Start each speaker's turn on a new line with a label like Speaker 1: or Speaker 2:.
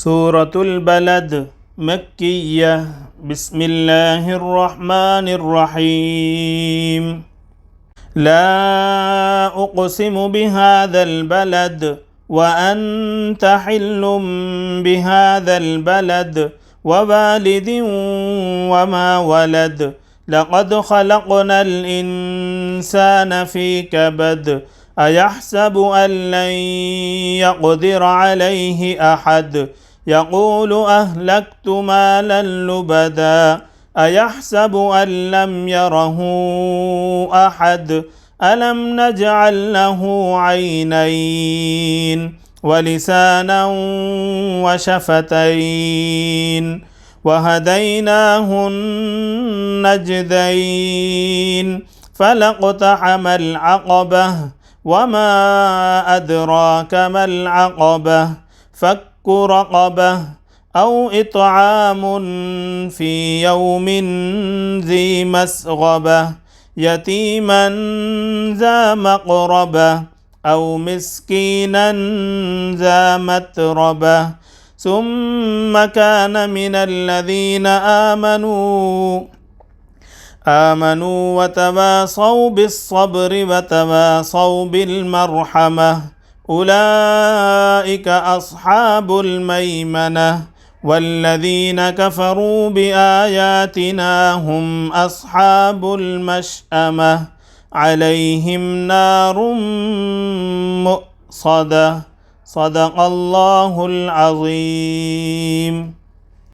Speaker 1: سورة البلد مكية. بسم الله الرحمن الرحيم. لا أقسم بهذا البلد وأنت حل بهذا البلد ووالد وما ولد لقد خلقنا الإنسان في كبد أيحسب أن لن يقدر عليه أحد يقول أهلكت مالا لبدا أيحسب أن لم يره أحد ألم نجعل له عينين ولسانا وشفتين وهديناه النجدين فلاقتحم العقبة وما أدراك ما العقبة فك رقبة أو إطعام في يوم ذي مسغبة يتيما ذا مقربة أو مسكينا ذا متربة ثم كان من الذين آمنوا وتواصوا بالصبر وتواصوا بالمرحمة أولئك أصحاب الميمنة والذين كفروا بآياتنا هم أصحاب المشأمة عليهم نار مؤصدة صدق الله العظيم.